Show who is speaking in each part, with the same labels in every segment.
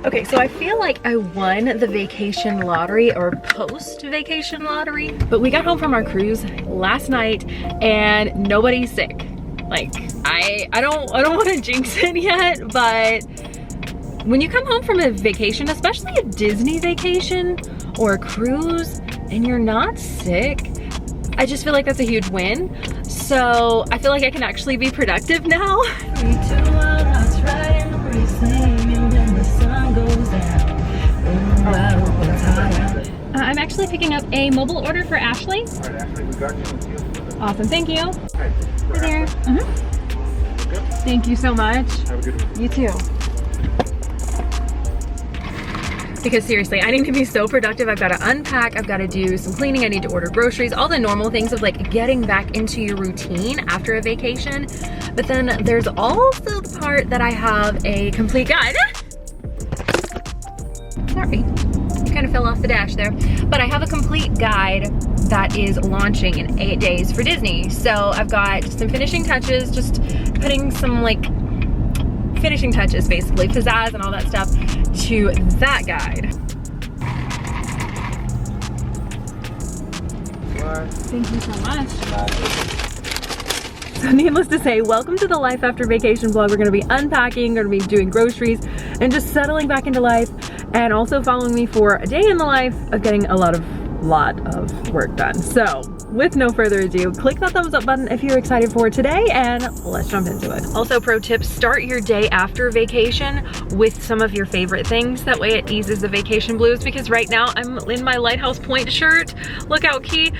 Speaker 1: Okay, so I feel like I won the vacation lottery or post-vacation lottery, but we got home from our cruise last night and nobody's sick. Like, I don't want to jinx it yet, but when you come home from a vacation, especially a Disney vacation or a cruise, and you're not sick, I just feel like that's a huge win. So I feel like I can actually be productive now. I'm actually picking up a mobile order for Ashley.
Speaker 2: All right, Ashley, we got you.
Speaker 1: Awesome, thank you.
Speaker 2: Hey,
Speaker 1: Hi there. Thank you so much.
Speaker 2: Have a good one.
Speaker 1: You too. Because seriously, I need to be so productive. I've got to unpack, I've got to do some cleaning, I need to order groceries, all the normal things of like getting back into your routine after a vacation. But then there's also the part that I have a complete guide. Sorry, you kind of fell off the dash there. But I have a complete guide that is launching in 8 days for Disney. So I've got some finishing touches, just putting some like finishing touches, basically, pizzazz and all that stuff to that guide. Thank you so much. So needless to say, welcome to the Life After Vacation vlog. We're gonna be unpacking, gonna be doing groceries, and just settling back into life, and also following me for a day in the life of getting a lot of work done. So with no further ado, click that thumbs up button if you're excited for today, and let's jump into it. Also, pro tip, start your day after vacation with some of your favorite things. That way it eases the vacation blues, because right now I'm in my Lighthouse Point shirt, lookout key,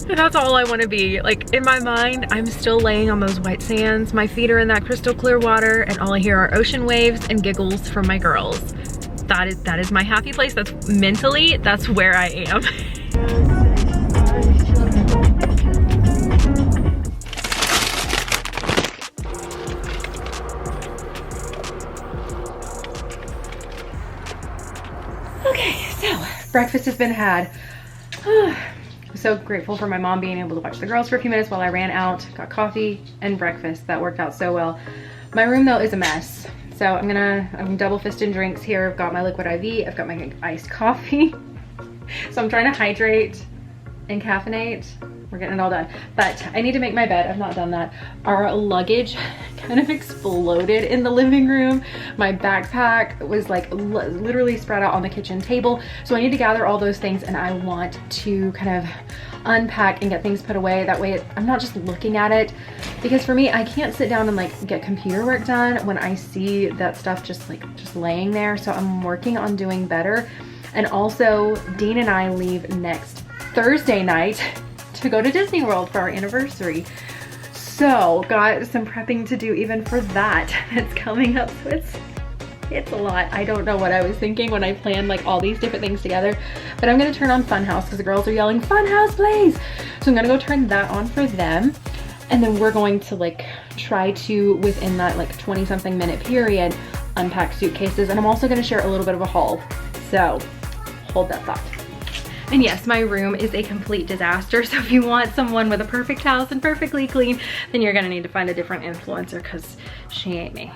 Speaker 1: and that's all I want to be. Like, in my mind, I'm still laying on those white sands, my feet are in that crystal clear water, and all I hear are ocean waves and giggles from my girls. That is my happy place. That's mentally, that's where I am. Okay, so breakfast has been had. I'm so grateful for my mom being able to watch the girls for a few minutes while I ran out, got coffee and breakfast. That worked out so well. My room though is a mess. So I'm double fisting drinks here. I've got my liquid IV, I've got my iced coffee. So I'm trying to hydrate and caffeinate. We're getting it all done. But I need to make my bed. I've not done that. Our luggage kind of exploded in the living room. My backpack was like literally spread out on the kitchen table. So I need to gather all those things, and I want to kind of unpack and get things put away. That way I'm not just looking at it, because for me, I can't sit down and like get computer work done when I see that stuff just laying there. So I'm working on doing better. And also, Dean and I leave next Thursday night to go to Disney World for our anniversary. So got some prepping to do even for that. That's coming up. So it's a lot. I don't know what I was thinking when I planned like all these different things together, but I'm gonna turn on Funhouse because the girls are yelling, Funhouse please. So I'm gonna go turn that on for them. And then we're going to like try to, within that like 20 something minute period, unpack suitcases. And I'm also gonna share a little bit of a haul. So hold that thought. And yes, my room is a complete disaster. So if you want someone with a perfect house and perfectly clean, then you're gonna need to find a different influencer, because she ain't me.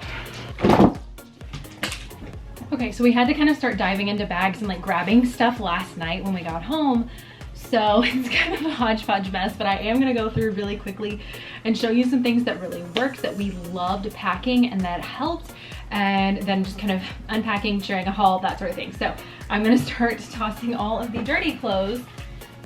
Speaker 1: Okay, so we had to kind of start diving into bags and like grabbing stuff last night when we got home. So it's kind of a hodgepodge mess, but I am gonna go through really quickly and show you some things that really worked, that we loved packing and that helped, and then just kind of unpacking, sharing a haul, that sort of thing. So I'm gonna start tossing all of the dirty clothes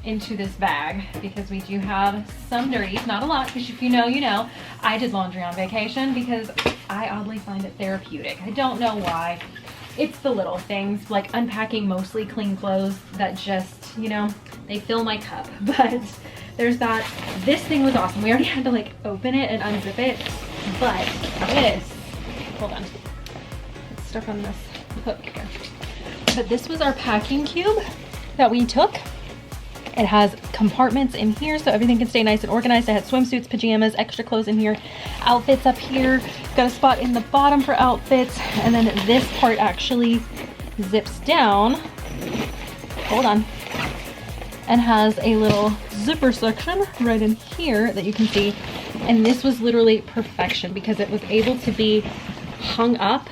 Speaker 1: into this bag, because we do have some dirties, not a lot, because if you know, you know. I did laundry on vacation because I oddly find it therapeutic. I don't know why. It's the little things, like unpacking mostly clean clothes that just, you know, they fill my cup. But there's that. This thing was awesome. We already had to like open it and unzip it, but this, hold on, it's stuck on this hook here. But this was our packing cube that we took. It has compartments in here so everything can stay nice and organized. I had swimsuits, pajamas, extra clothes in here, outfits up here. Got a spot in the bottom for outfits, and then this part actually zips down, hold on, and has a little zipper section right in here that you can see. And this was literally perfection because it was able to be hung up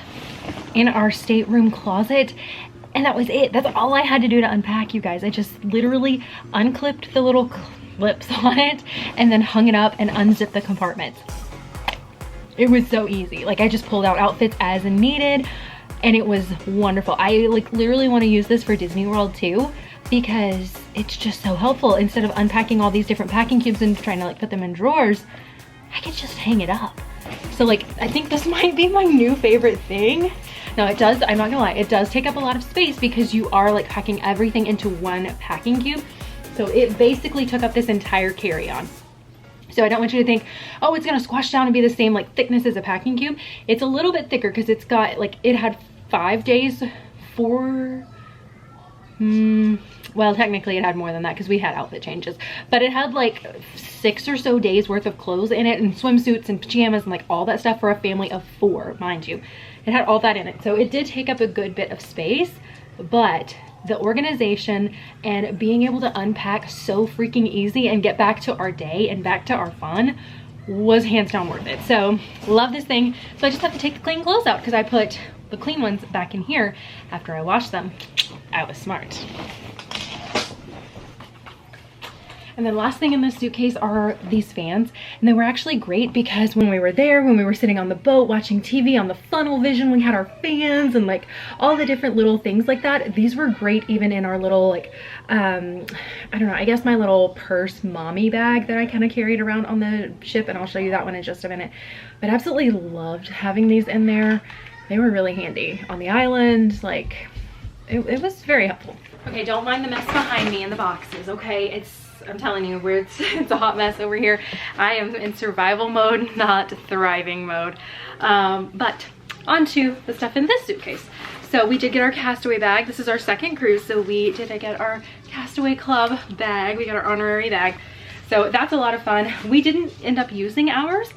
Speaker 1: in our stateroom closet. And that was it. That's all I had to do to unpack, you guys. I just literally unclipped the little clips on it and then hung it up and unzipped the compartments. It was so easy. Like, I just pulled out outfits as needed and it was wonderful. I like literally want to use this for Disney World too, because it's just so helpful. Instead of unpacking all these different packing cubes and trying to like put them in drawers, I could just hang it up. So like, I think this might be my new favorite thing. Now it does, I'm not gonna lie, it does take up a lot of space because you are like packing everything into one packing cube. So it basically took up this entire carry-on. So I don't want you to think, oh, it's gonna squash down and be the same like thickness as a packing cube. It's a little bit thicker because it's got like, it had 5 days, well, technically it had more than that because we had outfit changes, but it had like 6 or so days worth of clothes in it and swimsuits and pajamas and like all that stuff for a family of 4, mind you. It had all that in it. So it did take up a good bit of space, but the organization and being able to unpack so freaking easy and get back to our day and back to our fun was hands down worth it. So love this thing. So I just have to take the clean clothes out because I put the clean ones back in here after I washed them. I was smart. And then last thing in this suitcase are these fans. And they were actually great because when we were there, when we were sitting on the boat watching TV on the funnel vision, we had our fans and like all the different little things like that. These were great even in our little like, I don't know, I guess my little purse mommy bag that I kind of carried around on the ship. And I'll show you that one in just a minute. But absolutely loved having these in there. They were really handy on the island. Like it was very helpful. Okay, don't mind the mess behind me in the boxes, okay? I'm telling you, it's a hot mess over here. I am in survival mode, not thriving mode. But onto the stuff in this suitcase. So we did get our Castaway bag. This is our second cruise, so we did get our Castaway Club bag. We got our honorary bag. So that's a lot of fun. We didn't end up using ours.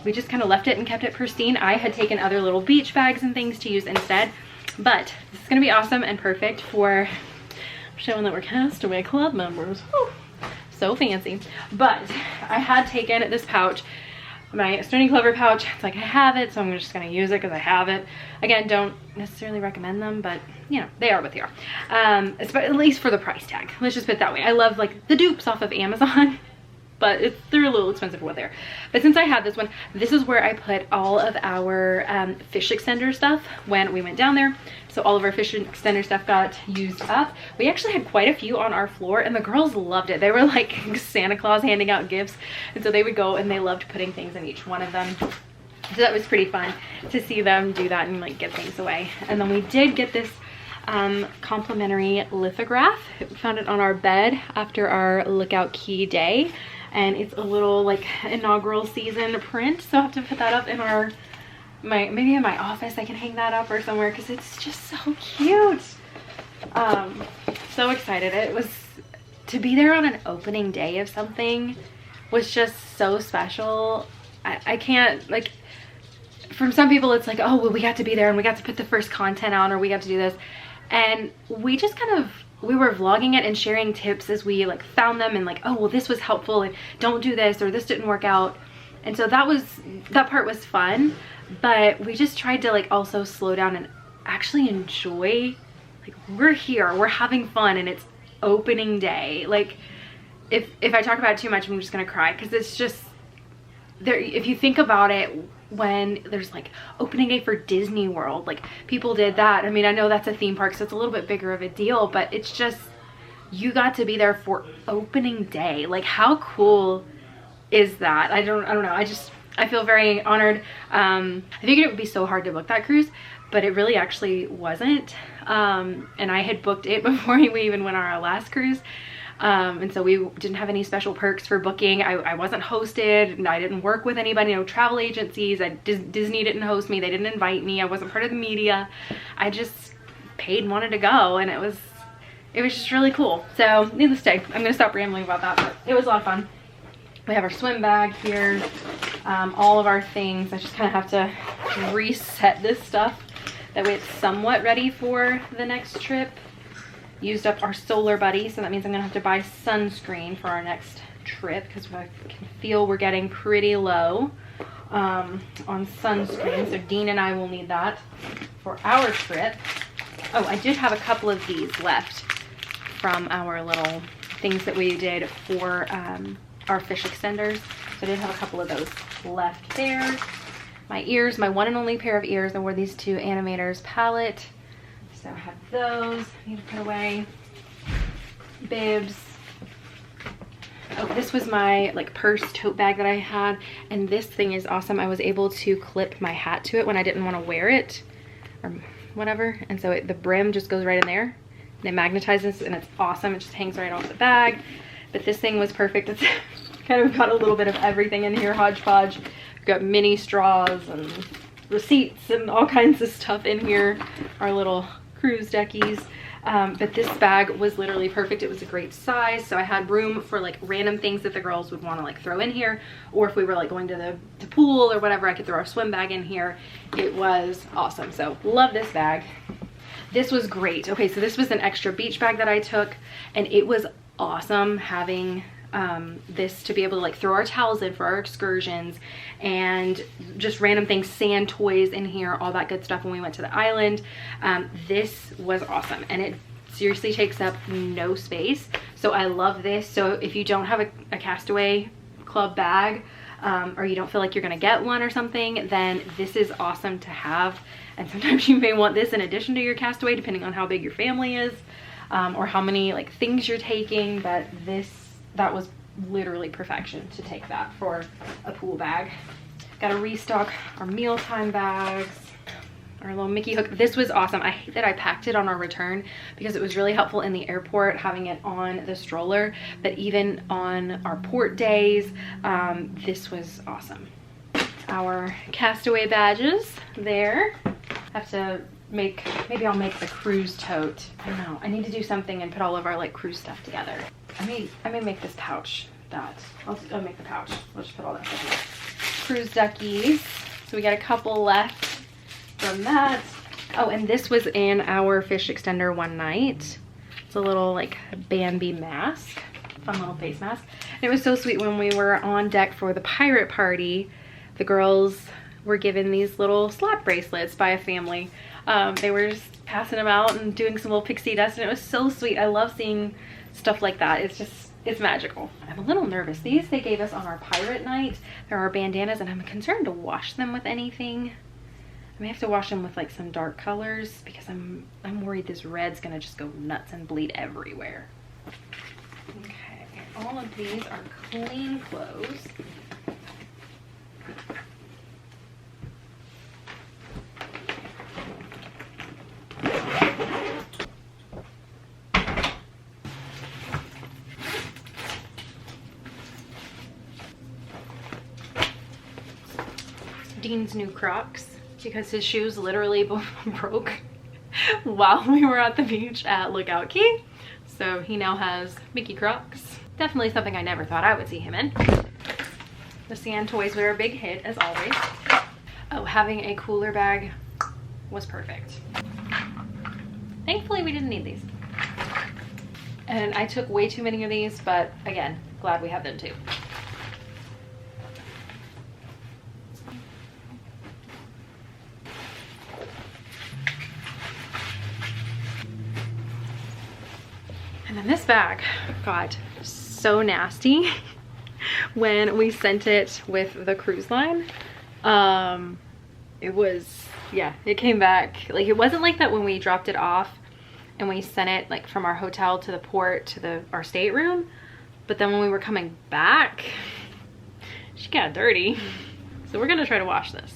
Speaker 1: We just kind of left it and kept it pristine. I had taken other little beach bags and things to use instead. But this is gonna be awesome and perfect for showing that we're Castaway Club members. Whew. So fancy. But I had taken this pouch, my Stony Clover pouch. It's like I have it, so I'm just gonna use it because I have it. Again, don't necessarily recommend them, but you know, they are what they are. At least for the price tag. Let's just put it that way. I love like the dupes off of Amazon, but they're a little expensive for what they are. But since I had this one, this is where I put all of our fish extender stuff when we went down there. So all of our fish extender stuff got used up. We actually had quite a few on our floor and the girls loved it. They were like Santa Claus handing out gifts. And so they would go and they loved putting things in each one of them. So that was pretty fun to see them do that and like get things away. And then we did get this complimentary lithograph. We found it on our bed after our Lookout Key day. And it's a little like inaugural season print. So I'll have to put that up in our maybe in my office. I can hang that up or somewhere because it's just so cute. So excited. It was to be there on an opening day of something was just so special. I can't, like, from some people it's like, oh well, we got to be there and we got to put the first content out or we got to do this, and we just kind of, we were vlogging it and sharing tips as we like found them and like, oh well, this was helpful and don't do this or this didn't work out. And so that part was fun. But we just tried to like also slow down and actually enjoy, like, we're here, we're having fun and it's opening day. Like if I talk about it too much, I'm just gonna cry because it's just there. If you think about it, when there's like opening day for Disney World, like people did that. I mean, I know that's a theme park, so it's a little bit bigger of a deal, but it's just, you got to be there for opening day. Like how cool is that? I don't know. I feel very honored. I figured it would be so hard to book that cruise, but it really actually wasn't. And I had booked it before we even went on our last cruise. And so we didn't have any special perks for booking. I wasn't hosted and I didn't work with anybody, no travel agencies. Disney didn't host me. They didn't invite me. I wasn't part of the media. I just paid and wanted to go, and it was just really cool. So needless to say, I'm gonna stop rambling about that, but it was a lot of fun. We have our swim bag here, all of our things. I just kind of have to reset this stuff. That way it's somewhat ready for the next trip. Used up our Solar Buddy, so that means I'm gonna have to buy sunscreen for our next trip because I can feel we're getting pretty low. on sunscreen. So Dean and I will need that for our trip. Oh, I did have a couple of these left from our little things that we did for our fish extenders. So I did have a couple of those left there. My ears, my one and only pair of ears, I wore these to Animators palette. So I have those, need to put away. Bibs. Oh, this was my like purse tote bag that I had, and this thing is awesome. I was able to clip my hat to it when I didn't want to wear it or whatever, and so the brim just goes right in there and it magnetizes, and it's awesome. It just hangs right off the bag. But this thing was perfect. It's kind of got a little bit of everything in here, hodgepodge. We've got mini straws and receipts and all kinds of stuff in here, our little cruise deckies. But this bag was literally perfect. It was a great size, so I had room for like random things that the girls would want to like throw in here, or if we were like going to the pool or whatever, I could throw our swim bag in here. It was awesome. So love this bag. This was great. Okay, so this was an extra beach bag that I took, and it was awesome having this to be able to like throw our towels in for our excursions and just random things, sand toys in here, all that good stuff when we went to the island. This was awesome, and it seriously takes up no space. So I love this. So if you don't have a Castaway Club bag, or you don't feel like you're gonna get one or something, then this is awesome to have. And sometimes you may want this in addition to your Castaway, depending on how big your family is, or how many like things you're taking. But that was literally perfection to take that for a pool bag. Gotta restock our mealtime bags, our little Mickey hook. This was awesome. I hate that I packed it on our return because it was really helpful in the airport having it on the stroller, but even on our port days, this was awesome. Our Castaway badges there. Have to maybe I'll make the cruise tote. I don't know, I need to do something and put all of our like cruise stuff together. I may make this pouch I'll make the pouch. We'll just put all that stuff in there. Cruise duckies. So we got a couple left from that. Oh, and this was in our fish extender one night. It's a little like Bambi mask, fun little face mask. And it was so sweet when we were on deck for the pirate party. The girls were given these little slap bracelets by a family. They were just passing them out and doing some little pixie dust, and it was so sweet. I love seeing stuff like that. It's magical. I'm a little nervous. These they gave us on our pirate night. There are bandanas, and I'm concerned to wash them with anything. I may have to wash them with like some dark colors because I'm worried this red's gonna just go nuts and bleed everywhere. Okay, all of these are clean clothes. Dean's new Crocs because his shoes literally broke while we were at the beach at Lookout Key. So he now has Mickey Crocs. Definitely something I never thought I would see him in. The sand toys were a big hit as always. Oh, having a cooler bag was perfect. Thankfully we didn't need these. And I took way too many of these, but again, glad we have them too. And then this bag got so nasty when we sent it with the cruise line. It came back, like it wasn't like that when we dropped it off and we sent it like from our hotel to the port to our stateroom, but then when we were coming back, she got dirty. So we're gonna try to wash this.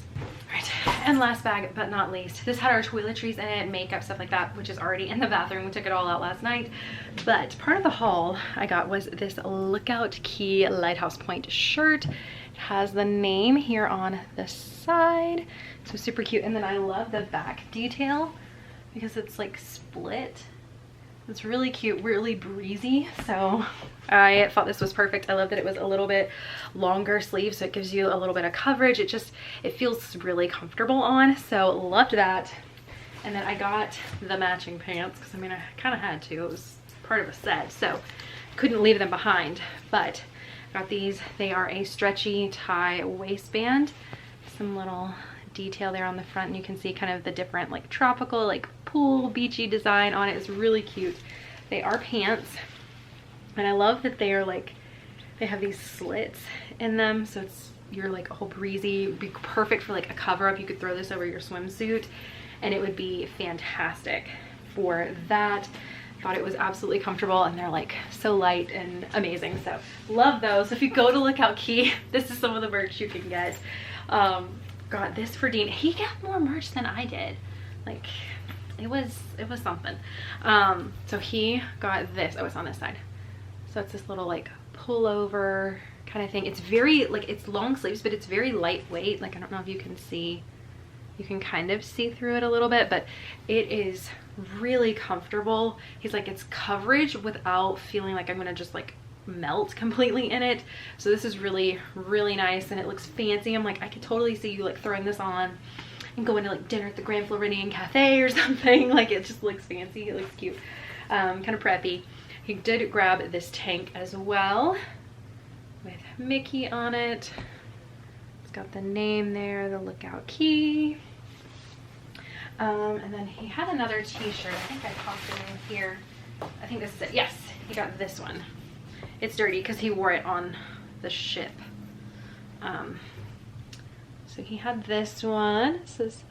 Speaker 1: Right, and last bag but not least, this had our toiletries in it, makeup, stuff like that, which is already in the bathroom. We took it all out last night, but part of the haul I got was this Lookout Key Lighthouse Point shirt. It has the name here on the side, so super cute. And then I love the back detail because it's like split. It's really cute, really breezy. So I thought this was perfect. I love that it was a little bit longer sleeve, so it gives you a little bit of coverage. It feels really comfortable on, so loved that. And then I got the matching pants because I mean I kind of had to. It was part of a set, so couldn't leave them behind. But Got these. They are a stretchy tie waistband. Some little detail there on the front, and you can see kind of the different like tropical, like pool beachy design on it. Is really cute. They are pants, and I love that they are like, they have these slits in them, so it's, you're like all breezy. Be perfect for like a cover up. You could throw this over your swimsuit and it would be fantastic for that. Thought it was absolutely comfortable, and they're like so light and amazing, so love those. If you go to Lookout Key, this is some of the merch you can get. Got this for Dean. He got more merch than I did. Like it was something. So he got this. Oh, it's on this side. So it's this little like pullover kind of thing. It's very like, it's long sleeves, but it's very lightweight. Like I don't know if you can see, you can kind of see through it a little bit, but it is really comfortable. He's like, it's coverage without feeling like I'm gonna just like melt completely in it. So this is really, really nice, and it looks fancy. I'm like, I could totally see you like throwing this on and going to like dinner at the Grand Floridian Cafe or something. Like it just looks fancy. It looks cute. Kind of preppy. He did grab this tank as well with Mickey on it. It's got the name there, the Lookout Key. And then he had another t-shirt. I think I popped it in here. I think this is it. Yes, he got this one. It's dirty because he wore it on the ship. So he had this one. It says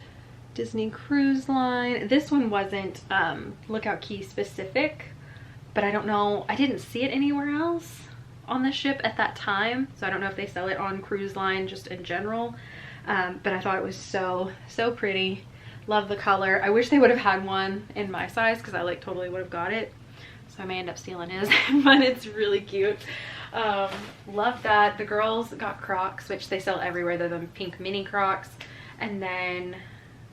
Speaker 1: Disney Cruise Line. This one wasn't Lookout Key specific, but I don't know. I didn't see it anywhere else on the ship at that time, so I don't know if they sell it on cruise line just in general. But I thought it was so pretty. Love the color. I wish they would have had one in my size, because I like totally would have got it. So I may end up stealing his, but it's really cute. Love that. The girls got Crocs, which they sell everywhere. They're the pink mini Crocs. And then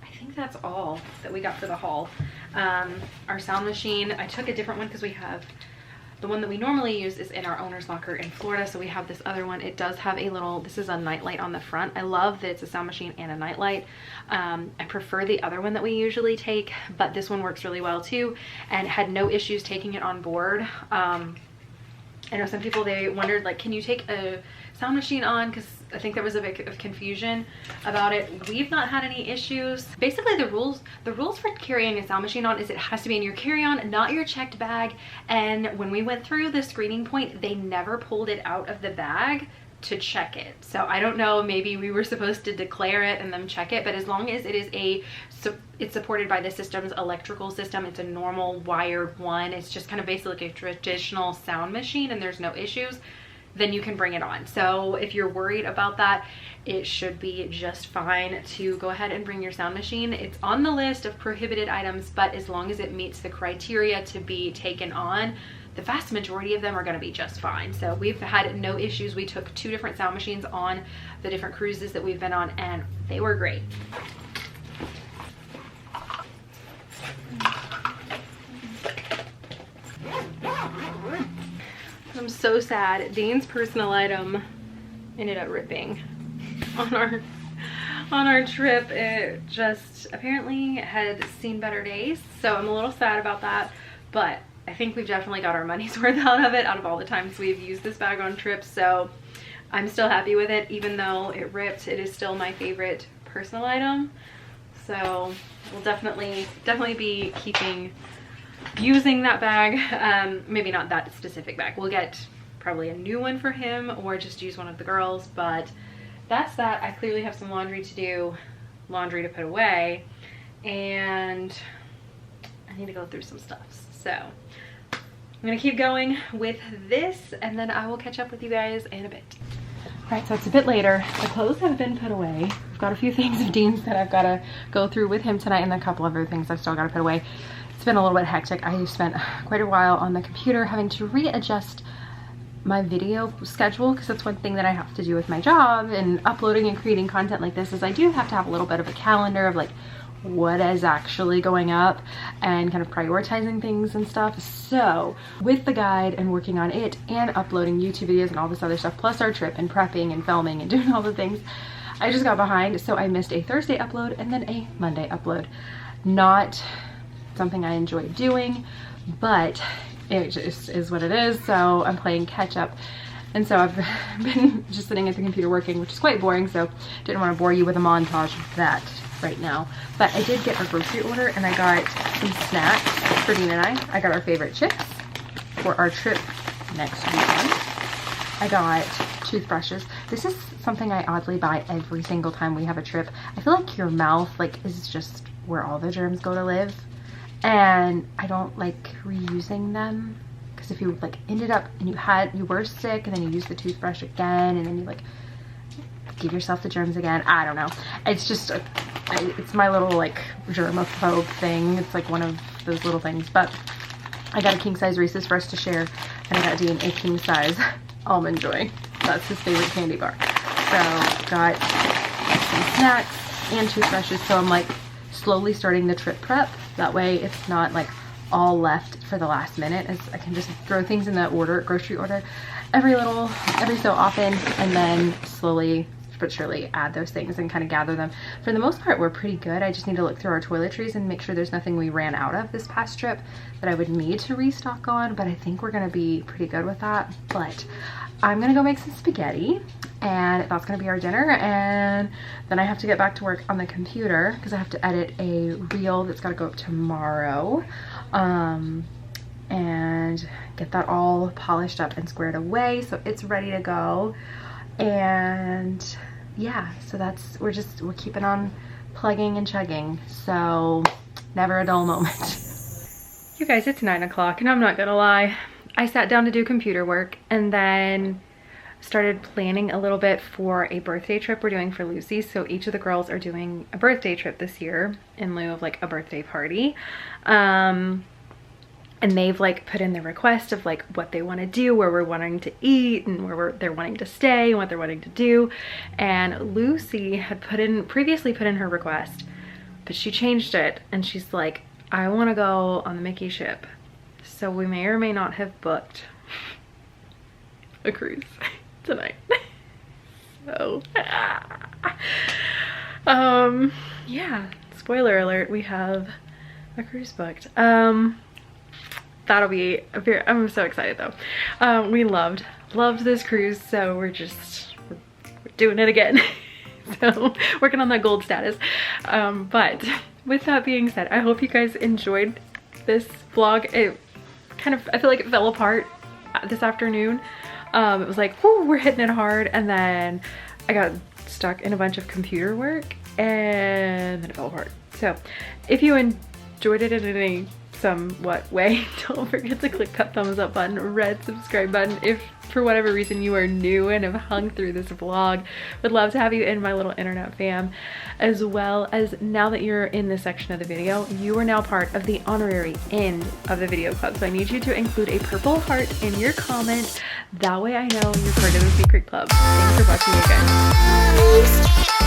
Speaker 1: I think that's all that we got for the haul. Our sound machine, I took a different one because we have the one that we normally use is in our owner's locker in Florida. So we have this other one. It does have a little, this is a nightlight on the front. I love that it's a sound machine and a nightlight. I prefer the other one that we usually take, but this one works really well too, and had no issues taking it on board. I know some people, they wondered like, can you take a sound machine on? Because I think there was a bit of confusion about it. We've not had any issues. Basically the rules for carrying a sound machine on is it has to be in your carry-on, not your checked bag. And when we went through the screening point, they never pulled it out of the bag to check it. So I don't know, maybe we were supposed to declare it and then check it, but as long as it is it's supported by the system's electrical system, it's a normal wired one, it's just kind of basically like a traditional sound machine and there's no issues, then you can bring it on. So if you're worried about that, it should be just fine to go ahead and bring your sound machine. It's on the list of prohibited items, but as long as it meets the criteria to be taken on, the vast majority of them are going to be just fine. So we've had no issues. We took 2 different sound machines on the different cruises that we've been on, and they were great. I'm so sad. Dean's personal item ended up ripping on our trip. It just apparently had seen better days, so I'm a little sad about that, but I think we've definitely got our money's worth out of it, out of all the times we've used this bag on trips. So I'm still happy with it. Even though it ripped, it is still my favorite personal item. So we'll definitely be using that bag. Maybe not that specific bag. We'll get probably a new one for him or just use one of the girls, but that's that. I clearly have some laundry to do, laundry to put away, and I need to go through some stuff. So I'm gonna keep going with this, and then I will catch up with you guys in a bit. All right, so it's a bit later. The clothes have been put away. I've got a few things of Dean's that I've got to go through with him tonight, and a couple other things I've still got to put away. It's been a little bit hectic. I spent quite a while on the computer having to readjust my video schedule, because that's one thing that I have to do with my job and uploading and creating content like this, is I do have to have a little bit of a calendar of like what is actually going up and kind of prioritizing things and stuff. So with the guide and working on it and uploading YouTube videos and all this other stuff, plus our trip and prepping and filming and doing all the things, I just got behind. So I missed a Thursday upload and then a Monday upload. Not something I enjoy doing, but it just is what it is. So I'm playing catch up And so I've been just sitting at the computer working, which is quite boring, so didn't want to bore you with a montage of that right now. But I did get our grocery order, and I got some snacks for Dean and I. I got our favorite chips for our trip next weekend. I got toothbrushes. This is something I oddly buy every single time we have a trip. I feel like your mouth like is just where all the germs go to live, and I don't like reusing them. Because if you like ended up and you were sick and then you use the toothbrush again and then you like give yourself the germs again, I don't know. It's just it's my little like germaphobe thing. It's like one of those little things. But I got a king size Reese's for us to share, and I got Dean a king size Almond Joy. That's his favorite candy bar. So got some snacks and toothbrushes. So I'm like slowly starting the trip prep. That way it's not like all left for the last minute, as I can just throw things in the grocery order every so often, and then slowly but surely add those things and kind of gather them. For the most part, we're pretty good. I just need to look through our toiletries and make sure there's nothing we ran out of this past trip that I would need to restock on, but I think we're gonna be pretty good with that. But I'm gonna go make some spaghetti, and that's gonna be our dinner, and then I have to get back to work on the computer because I have to edit a reel that's gotta go up tomorrow, and get that all polished up and squared away so it's ready to go. And yeah, so we're keeping on plugging and chugging, so never a dull moment. You guys, it's 9 o'clock, and I'm not gonna lie, I sat down to do computer work and then started planning a little bit for a birthday trip we're doing for Lucy. So each of the girls are doing a birthday trip this year in lieu of like a birthday party. And they've like put in the request of like what they want to do, where we're wanting to eat, and where they're wanting to stay and what they're wanting to do. And Lucy had previously put in her request, but she changed it and she's like, I want to go on the Mickey ship. So we may or may not have booked a cruise tonight. So yeah, spoiler alert, we have a cruise booked. That'll be I'm so excited though. We loved this cruise, so we're doing it again. So working on that gold status. But with that being said, I hope you guys enjoyed this vlog. I feel like it fell apart this afternoon. It was like, whoo, we're hitting it hard, and then I got stuck in a bunch of computer work and then it fell apart. So if you enjoyed it in any somewhat way, don't forget to click that thumbs up button, red subscribe button if for whatever reason you are new and have hung through this vlog. Would love to have you in my little internet fam, as well as now that you're in this section of the video, you are now part of the honorary end of the video club. So I need you to include a purple heart in your comment. That way I know you're part of the secret club. Thanks for watching, you guys.